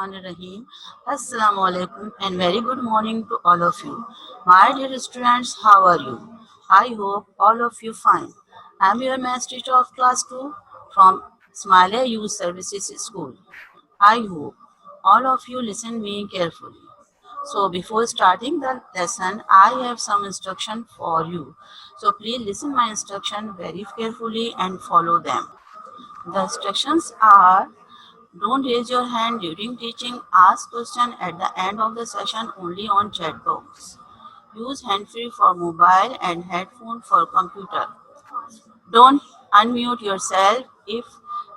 Bismillahirrahmanirrahim. Assalamu alaikum and very good morning to all of you. My dear students, how are you? I hope all of you fine. I am your maths teacher of class 2 from Smiley Youth Services School. I hope all of you listen me carefully. So before starting the lesson, I have some instruction for you. So please listen my instruction very carefully and follow them. The instructions are: don't raise your hand during teaching. Ask question at the end of the session only on chat box. Use hand-free for mobile and headphone for computer. Don't unmute yourself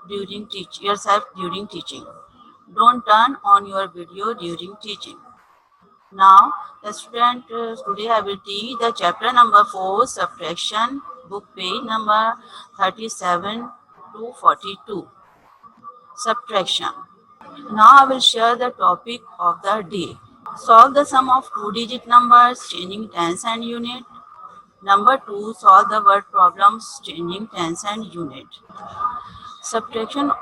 during teaching. Don't turn on your video during teaching. Now, the student today I will teach the chapter number 4, subtraction, book page number 37 to 42. Subtraction. Now I will share the topic of the day. Solve the sum of two-digit numbers changing tens and unit. Number 2. Solve the word problems changing tens and unit. Subtraction.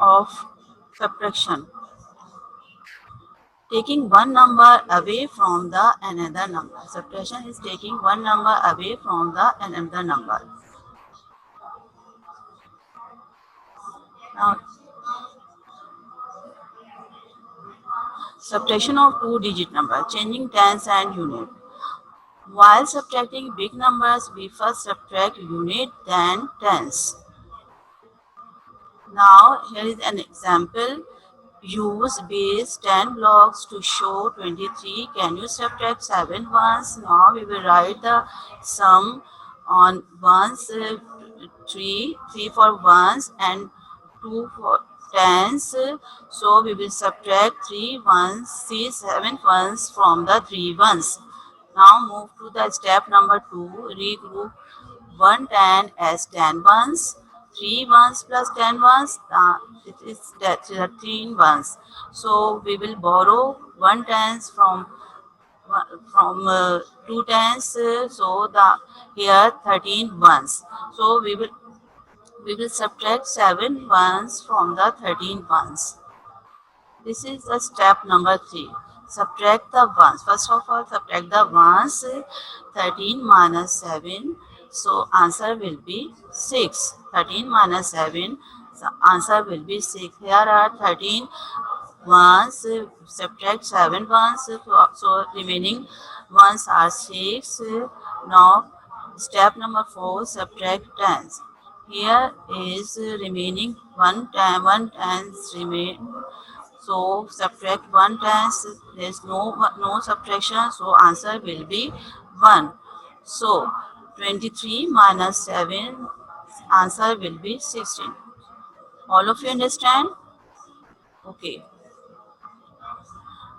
Taking one number away from the another number. Subtraction is taking one number away from the another number. Now, subtraction of two-digit number changing tens and unit. While subtracting big numbers, we first subtract unit then tens. Now here is an example. Use base 10 blocks to show 23. Can you subtract 7 ones? Now we will write the sum on ones, 3 for ones and 2 for tens. So we will subtract 3 ones, 7 ones from the 3 ones. Now move to the step number 2. Regroup 1 10 as 10 ones. 3 ones plus 10 ones, it is 13 ones. So we will borrow 1 tens from 2 tens, so here 13 ones. So we will subtract 7 ones from the 13 ones. This is the step number 3. Subtract the ones. First of all, subtract the ones. 13 minus 7. So answer will be 6. 13 minus 7. So answer will be 6. Here are 13 ones. Subtract 7 ones. So remaining ones are 6. Now step number 4. Subtract tens. Here is remaining 1 tens remain. So subtract 1 tens, there is no subtraction, so answer will be 1. So 23 minus 7, answer will be 16. All of you understand? Okay.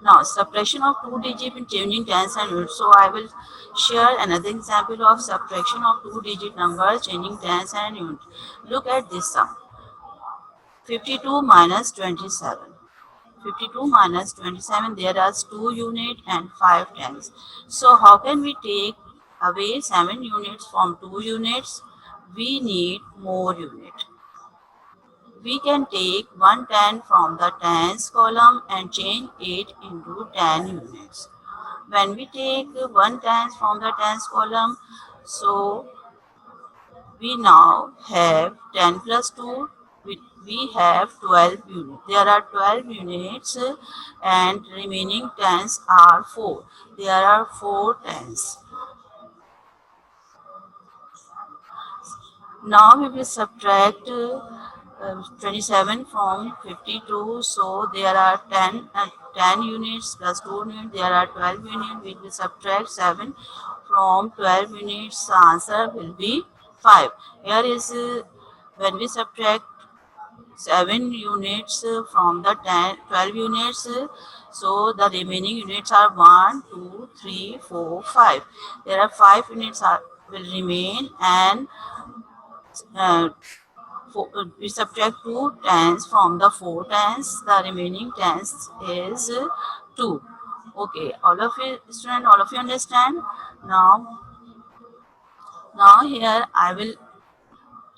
Now subtraction of two digit in changing tens and units. So I will share another example of subtraction of two digit numbers changing tens and units. Look at this sum. 52 minus 27. 52 minus 27, there are 2 units and 5 tens. So how can we take away 7 units from 2 units? We need more units. We can take 1 10 from the tens column and change it into 10 units. When we take 1 tens from the tens column, so we now have 10 plus 2, we have 12 units. There are 12 units and remaining tens are 4. There are 4 tens. Now we will subtract 27 from 52. So there are 10 units plus 2 units. There are 12 units. We will subtract 7 from 12 units. The answer will be 5. Here is when we subtract 7 units from the 12 units, so the remaining units are 1, 2, 3, 4, 5. There are 5 units will remain, and we subtract 2 tens from the 4 tens. The remaining tens is 2. Okay, all of you students, all of you understand? Now here I will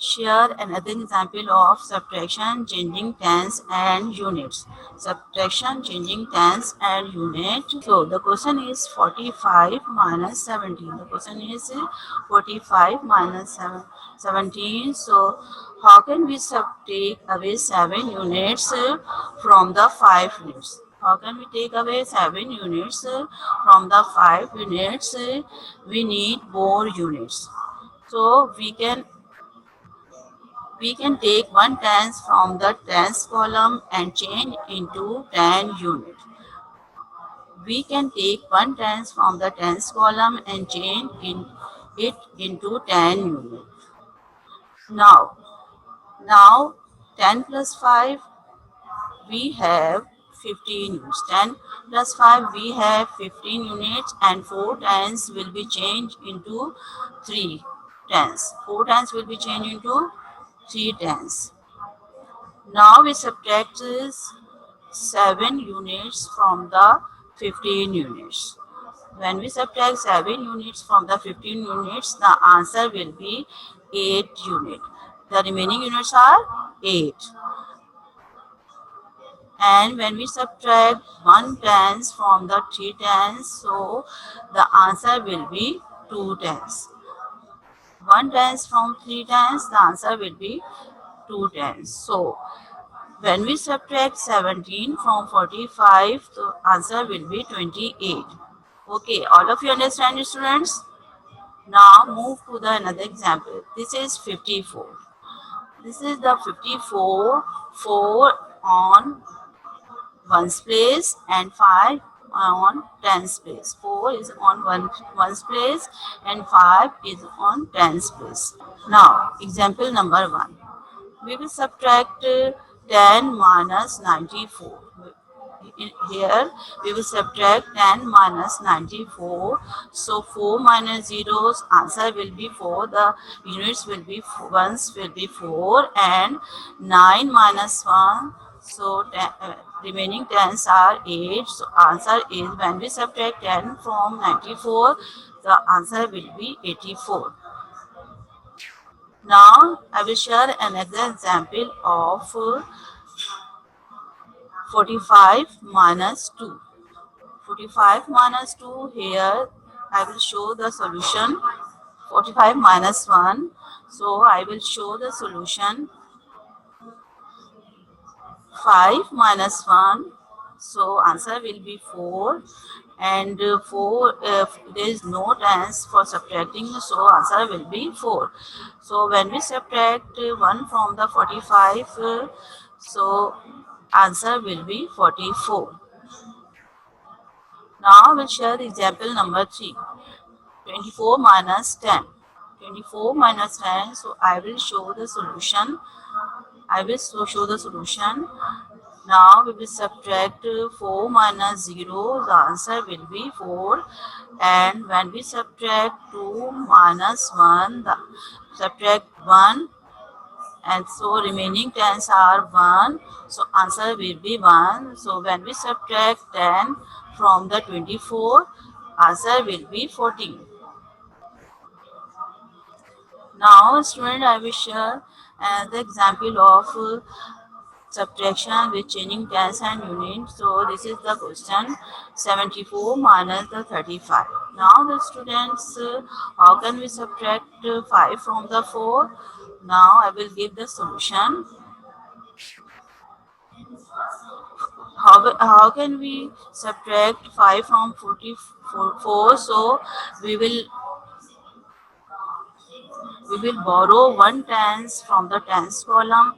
share another example of subtraction changing tens and units. Subtraction changing tens and units. So the question is 45 minus 17. The question is 45 minus 17. So how can we take away 7 units from the 5 units? How can we take away 7 units from the 5 units? We need more units. So we can take 1 tens from the tens column and change into 10 unit. We can take 1 tens from the tens column and change it into 10 unit. Now, now 10 plus 5 we have 15 units. 10 plus 5 we have 15 units and 4 tens will be changed into 3 tens. 4 tens will be changed into 3 tens. Now we subtract 7 units from the 15 units. When we subtract 7 units from the 15 units, the answer will be 8 units. The remaining units are 8. And when we subtract 1 tens from the 3 tens, so the answer will be 2 tens. 1 tens from 3 tens, the answer will be 2 tens. So when we subtract 17 from 45, the answer will be 28. Okay, all of you understand, students? Now move to the another example. This is 54. This is the 54, 4 on ones place and 5 on tens place. 4 is on ones place and 5 is on tens place. Now, example number 1. We will subtract 10 minus 94. Here we will subtract 10 minus 94. So 4 minus zeros, answer will be 4. The units will be ones will be 4 and 9 minus 1. So remaining tens are 8. So answer is, when we subtract 10 from 94, the answer will be 84. Now I will share another example of 45 minus 2. 45 minus 2, here I will show the solution. 45 minus 1. So I will show the solution. 5 minus 1. So answer will be 4. And 4, there is no chance for subtracting, so answer will be 4. So when we subtract 1 from the 45, so answer will be 44. Now we'll share the example number 3. 24 minus 10. 24 minus 10. So I will show the solution. I will show the solution. Now we will subtract 4 minus 0. The answer will be 4. And when we subtract 2 minus 1, subtract 1. And so remaining tens are 1. So answer will be 1. So when we subtract 10 from the 24, answer will be 14. Now student, I will share the example of subtraction with changing tens and units. So this is the question, 74 minus the 35. Now the students, how can we subtract 5 from the 4? Now I will give the solution. How can we subtract 5 from 44? So we will borrow 1 tens from the tens column.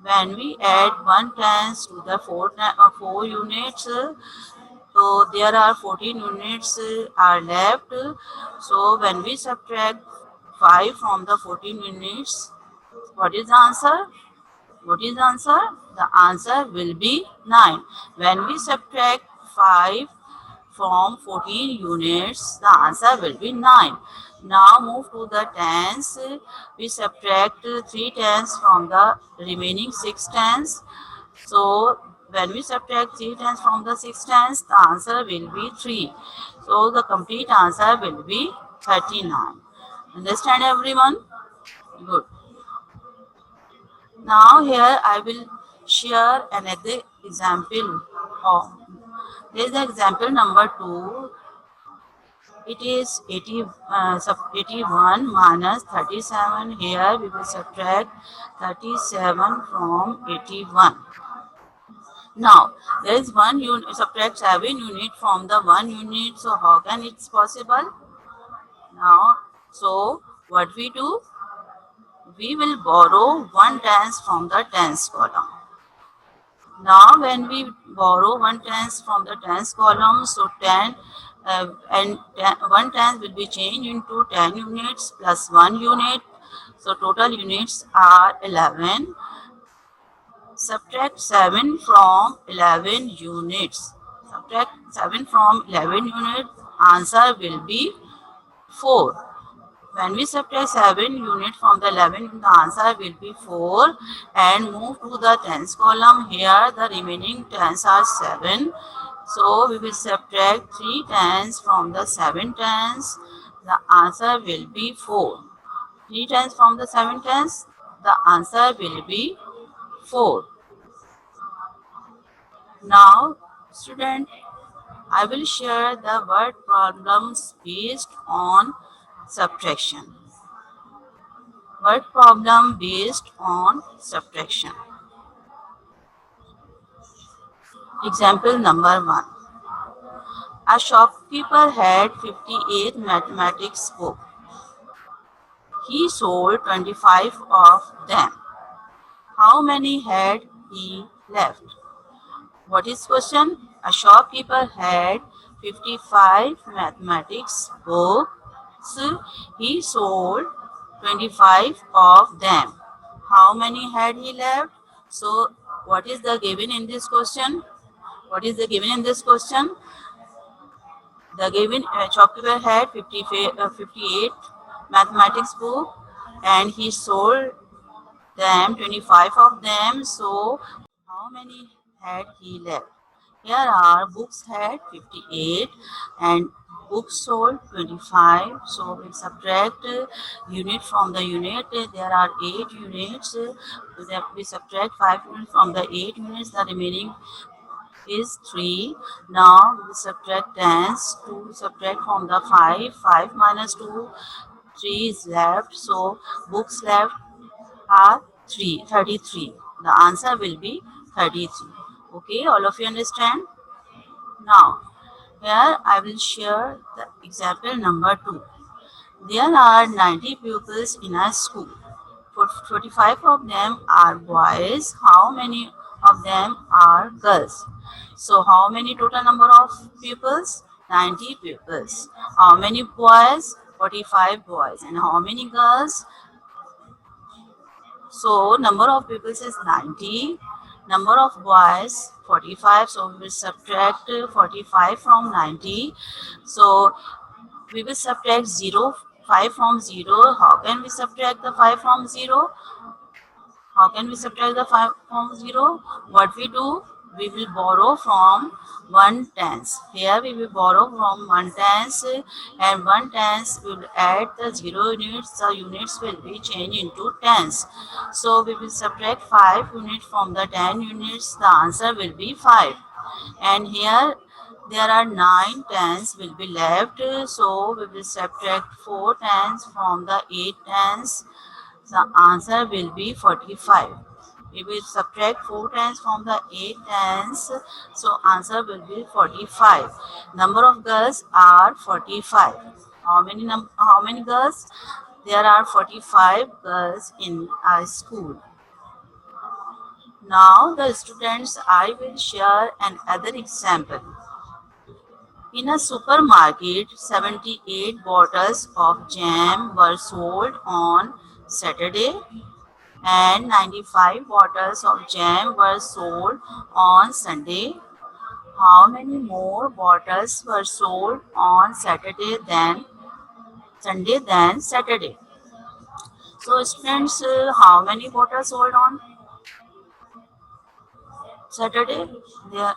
When we add 1 tens to the 4 units, so there are 14 units are left. So when we subtract 5 from the 14 units, what is the answer? What is the answer? The answer will be 9. When we subtract 5 from 14 units, the answer will be 9. Now move to the tens. We subtract 3 tens from the remaining 6 tens. So when we subtract 3 tens from the 6 tens, the answer will be 3. So the complete answer will be 39. Understand everyone? Good. Now here I will share another example of, there is the example number 2. It is 81 minus 37. Here we will subtract 37 from 81. Now there is one unit, subtract 7 unit from the 1 unit. So how can it's possible? Now, so what we do? We will borrow 1 tens from the tens column. Now when we borrow 1 tens from the tens column, so 10 and 1 tens will be changed into 10 units plus 1 unit. So total units are 11. Subtract 7 from 11 units. Subtract 7 from 11 units. Answer will be 4. When we subtract 7 units from the 11, the answer will be 4. And move to the tens column. Here the remaining tens are 7. So we will subtract 3 tens from the 7 tens. The answer will be 4. 3 tens from the 7 tens. The answer will be 4. Now, student, I will share the word problems based on subtraction. Word problem based on subtraction. Example number 1. A shopkeeper had 58 mathematics books. He sold 25 of them. How many had he left? What is question? A shopkeeper had 55 mathematics books. He sold 25 of them. How many had he left? So, what is the given in this question? What is the given in this question? The given shopkeeper had 58 mathematics book and he sold them 25 of them. So, how many had he left? Here are books had 58 and books sold 25. So we subtract unit from the unit. There are 8 units. We subtract 5 units from the 8 units. The remaining is 3. Now we subtract tens. 2 subtract from the 5. 5 minus 2. 3 is left. So books left are 33. The answer will be 33. Okay, all of you understand? Now, here I will share the example number 2. There are 90 pupils in a school. 45 of them are boys. How many of them are girls? So, how many total number of pupils? 90 pupils. How many boys? 45 boys. And how many girls? So number of pupils is 90, number of boys 45. So we will subtract 45 from 90. So we will subtract 5 from 0. How can we subtract the 5 from 0? How can we subtract the 5 from 0? What we do? We will borrow from 1 tens. Here we will borrow from 1 tens and 1 tens will add the 0 units. The units will be changed into tens. So we will subtract 5 units from the 10 units. The answer will be 5. And here there are 9 tens will be left. So we will subtract 4 tens from the 8 tens. The answer will be 45. We will subtract 4 tens from the 8 tens. So answer will be 45. Number of girls are 45. How many girls? There are 45 girls in a school. Now the students, I will share another example. In a supermarket, 78 bottles of jam were sold on Saturday and 95 bottles of jam were sold on Sunday. How many more bottles were sold on Saturday than Sunday than Saturday? So students, how many bottles sold on Saturday? There,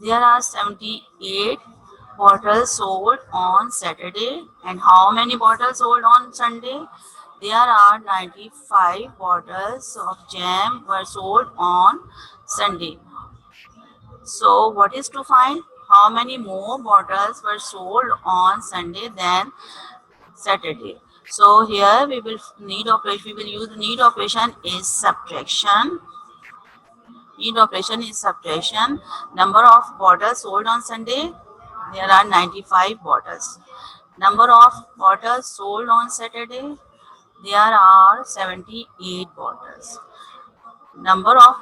there are 78 bottles sold on Saturday. And how many bottles sold on Sunday? there are 95 bottles of jam were sold on Sunday. So what is to find? How many more bottles were sold on Sunday than Saturday? So here we will need operation. We will use the need operation is subtraction. Need operation is subtraction. Number of bottles sold on Sunday. There are 95 bottles. Number of bottles sold on Saturday. There are 78 bottles. Number of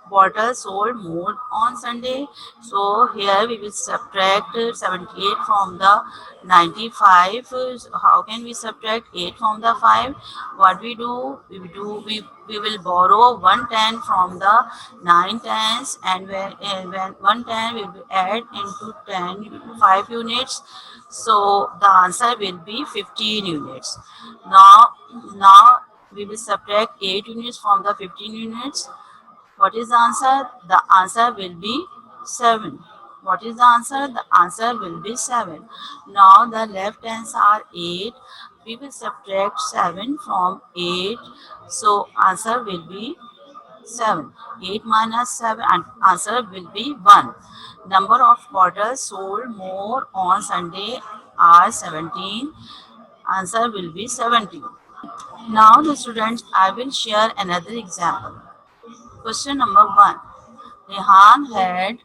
bottles sold more on Sunday. So here we will subtract 78 from the 95. How can we subtract 8 from the 5? What we do? We will borrow 110 from the 9 tens, and when 110 will be add into 5 units. So the answer will be 15 units. Now we will subtract 8 units from the 15 units. What is the answer? The answer will be 7. What is the answer? The answer will be 7. Now the left hands are 8. We will subtract 7 from 8. So answer will be 7. 8 minus 7, and answer will be 1. Number of bottles sold more on Sunday are 17. Answer will be 17. Now the students, I will share another example. Question number 1. Rehan had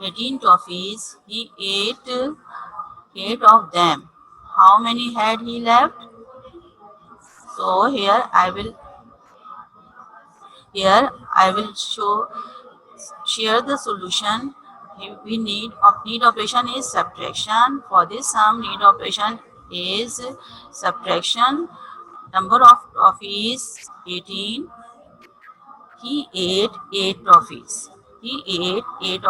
18 toffees. He ate 8 of them. How many had he left? So here I will share the solution. We need operation is subtraction. For this sum, need operation is subtraction. Number of toffees 18. He ate 8 toffees. He ate 8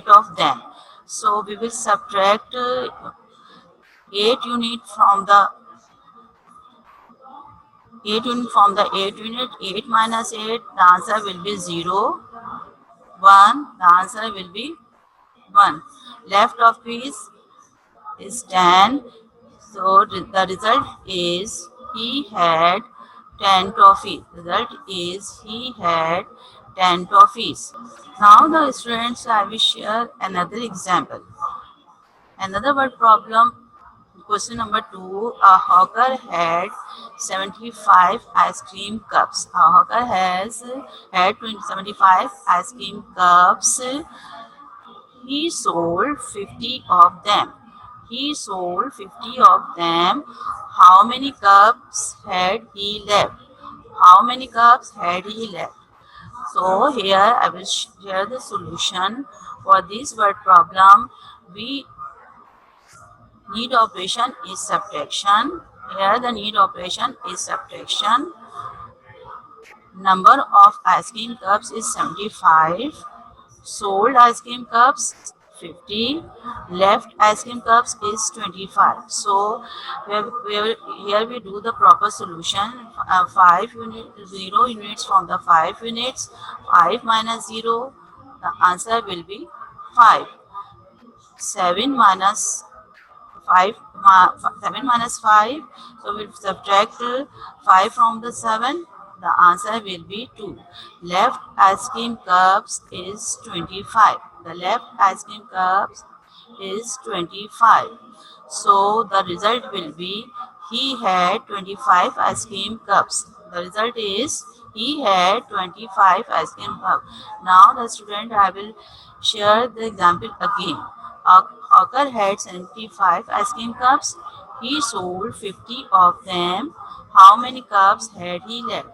of them. So we will subtract 8 unit from the 8 unit. 8 minus 8, the answer will be 0. 1, the answer will be 1. Left of piece is 10. So the result is he had 10 toffees. Result is he had 10 toffees. Now the students, I will share another example. Another word problem. Question number 2. A hawker had 75 ice cream cups. A hawker has had 75 ice cream cups. He sold 50 of them. He sold 50 of them. How many cups had he left? How many cups had he left? So here I will share the solution for this word problem. We need operation is subtraction. Here the need operation is subtraction. Number of ice cream cups is 75. Sold ice cream cups 50. Left ice cream cups is 25. So here we do the proper solution. 0 units from the 5 units. 5 minus 0. The answer will be 5. 7 minus 5. 7 minus 5. So we'll subtract 5 from the 7. The answer will be 2. Left ice cream cups is 25. The left ice cream cups is 25. So the result will be he had 25 ice cream cups. The result is he had 25 ice cream cups. Now the student, I will share the example again. A hawker had 75 ice cream cups. He sold 50 of them. How many cups had he left?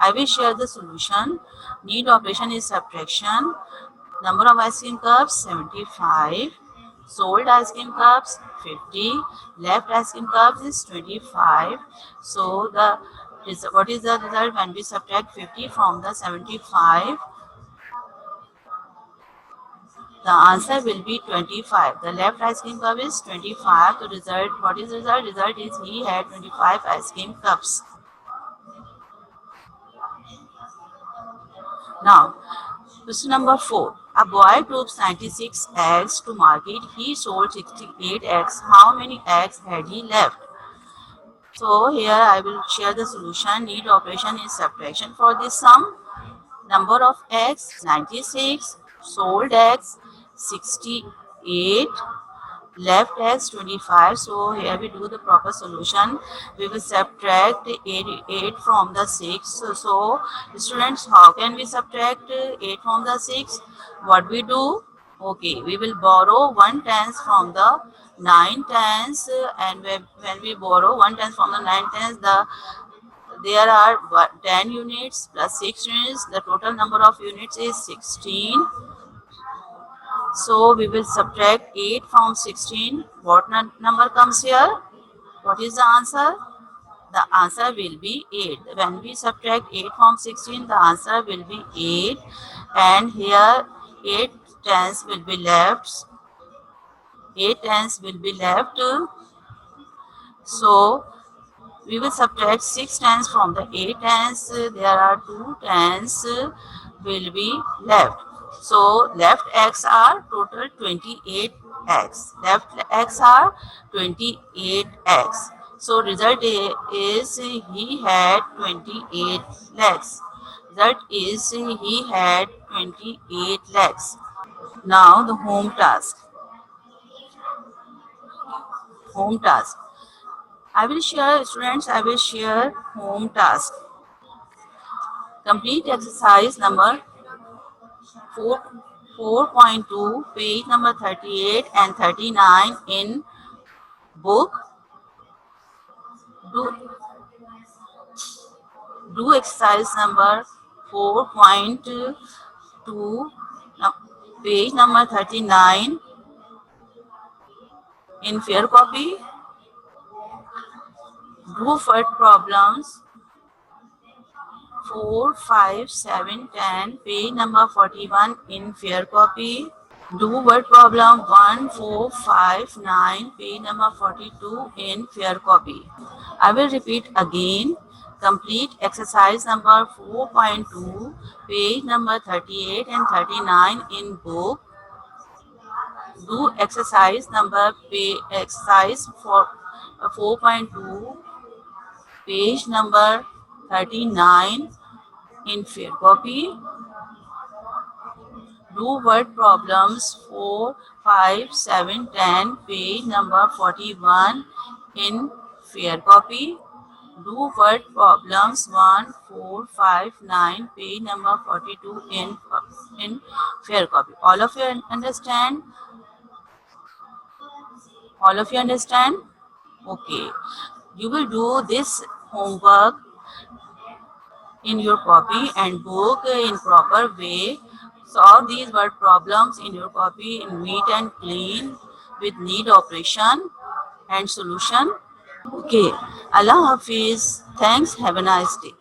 I will share the solution. Need operation is subtraction. Number of ice cream cups 75. Sold ice cream cups 50. Left ice cream cups is 25. So what is the result when we subtract 50 from the 75? The answer will be 25. The left ice cream cup is 25. The result, what is the result? Result is he had 25 ice cream cups. Now, question number 4. A boy took 96 eggs to market. He sold 68 eggs. How many eggs had he left? So here I will share the solution. Need operation is subtraction for this sum. Number of eggs 96, sold eggs 68, left eggs 25. So here we do the proper solution. We will subtract 8 from the 6. So students, how can we subtract 8 from the 6? What we do? Okay, we will borrow 1/10 from the 9/10, and when we borrow 1/10 from the 9/10, there are 10 units plus 6 units. The total number of units is 16. So we will subtract 8 from 16. What number comes here? What is the answer? The answer will be 8. When we subtract 8 from 16, the answer will be 8. And here 8 tens will be left. 8 tens will be left. So we will subtract 6 tens from the 8 tens. There are 2 tens will be left. So left x are total 28x. Left x are 28x. So result is he had 28 legs. Result is he had 28 legs. Now the home task. Home task. I will share, students, I will share home task. Complete exercise number 4.2, page number 38 and 39 in book. Do exercise number 4.2, page number 39 in fair copy. Do word problems 4, 5, 7, 10, page number 41 in fair copy. Do word problem 1, 4, 5, 9, page number 42 in fair copy. I will repeat again. Complete exercise number 4.2, page number 38 and 39 in book. Do exercise number exercise for 4.2, page number 39 in fair copy. Do word problems 4, 5, 7, 10, page number 41 in fair copy. Do word problems 1, 4, 5, 9, page number 42 in fair copy. All of you understand? All of you understand? Okay. You will do this homework in your copy and book in proper way. Solve these word problems in your copy in neat and clean with need operation and solution. Okay. Allah Hafiz. Thanks. Have a nice day.